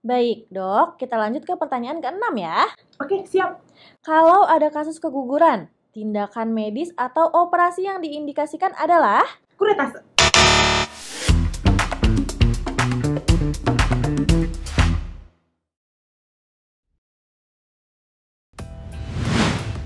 Baik, dok. Kita lanjut ke pertanyaan ke-6 ya. Oke, siap. Kalau ada kasus keguguran, tindakan medis atau operasi yang diindikasikan adalah? Kuretase.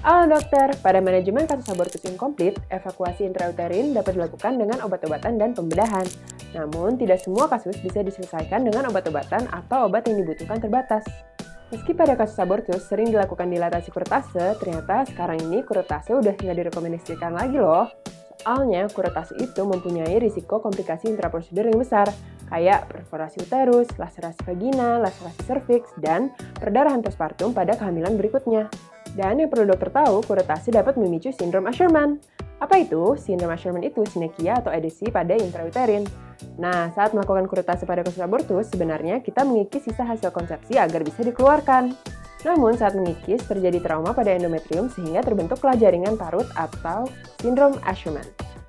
Halo dokter, pada manajemen kasus abortus inkomplit, evakuasi intrauterin dapat dilakukan dengan obat-obatan dan pembedahan. Namun, tidak semua kasus bisa diselesaikan dengan obat-obatan atau obat yang dibutuhkan terbatas. Meski pada kasus abortus sering dilakukan dilatasi kuretase, ternyata sekarang ini kuretase udah nggak direkomendasikan lagi loh. Soalnya, kuretase itu mempunyai risiko komplikasi intraprosedur yang besar, kayak perforasi uterus, laserasi vagina, laserasi serviks, dan perdarahan postpartum pada kehamilan berikutnya. Dan yang perlu dokter tahu, kuretase dapat memicu sindrom Asherman. Apa itu? Sindrom Asherman itu sinekia atau edesi pada intrauterin. Nah, saat melakukan kuretase pada kasus abortus, sebenarnya kita mengikis sisa hasil konsepsi agar bisa dikeluarkan. Namun, saat mengikis, terjadi trauma pada endometrium sehingga terbentuklah jaringan parut atau sindrom Asherman.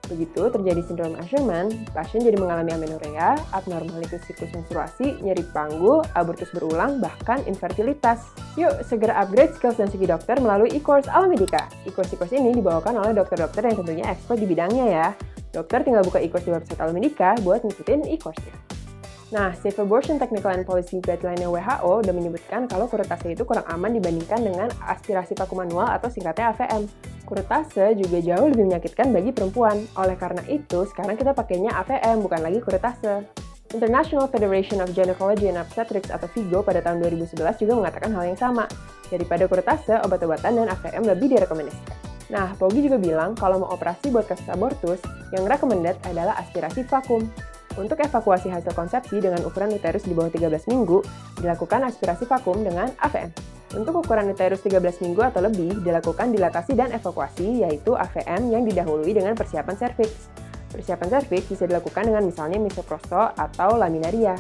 Begitu terjadi sindrom Asherman, pasien jadi mengalami amenorrea, abnormalitas siklus menstruasi, nyeri panggul, abortus berulang, bahkan infertilitas. Yuk, segera upgrade skills dan segi dokter melalui e-course Alamedica. E-course ini dibawakan oleh dokter-dokter yang tentunya expert di bidangnya ya. Dokter tinggal buka e-course di website Alamedica buat ngikutin e-course-nya. Nah, Safe Abortion Technical and Policy Guideline WHO udah menyebutkan kalau kuretase itu kurang aman dibandingkan dengan aspirasi vakum manual atau singkatnya AVM. Kuretase juga jauh lebih menyakitkan bagi perempuan. Oleh karena itu, sekarang kita pakainya AVM, bukan lagi kuretase. International Federation of Gynecology and Obstetrics atau FIGO pada tahun 2011 juga mengatakan hal yang sama. Daripada kuretase, obat-obatan dan AVM lebih direkomendasikan. Nah, Pogi juga bilang kalau mau operasi buat kasus abortus, yang recommended adalah aspirasi vakum. Untuk evakuasi hasil konsepsi dengan ukuran uterus di bawah 13 minggu, dilakukan aspirasi vakum dengan AVM. Untuk ukuran uterus 13 minggu atau lebih, dilakukan dilatasi dan evakuasi, yaitu AVM yang didahului dengan persiapan serviks. Persiapan serviks bisa dilakukan dengan misalnya misoprosto atau laminaria.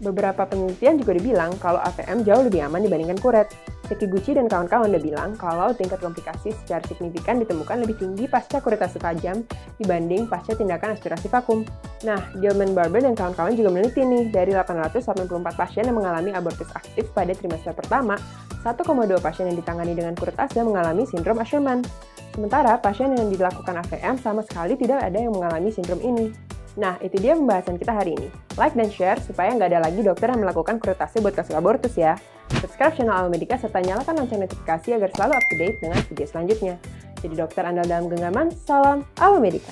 Beberapa penelitian juga dibilang kalau AVM jauh lebih aman dibandingkan kuret. Sekiguchi dan kawan-kawan udah bilang kalau tingkat komplikasi secara signifikan ditemukan lebih tinggi pasca kuretase tajam dibanding pasca tindakan aspirasi vakum. Nah, Gilman Barber dan kawan-kawan juga meneliti nih, dari 884 pasien yang mengalami abortus aktif pada trimester pertama, 1,2 pasien yang ditangani dengan kuretase mengalami sindrom Asherman. Sementara pasien yang dilakukan AVM sama sekali tidak ada yang mengalami sindrom ini. Nah, itu dia pembahasan kita hari ini. Like dan share supaya nggak ada lagi dokter yang melakukan kuretase buat kasus abortus ya. Subscribe channel Alamedica serta nyalakan lonceng notifikasi agar selalu up to date dengan video selanjutnya. Jadi dokter andal dalam genggaman, salam Alamedica.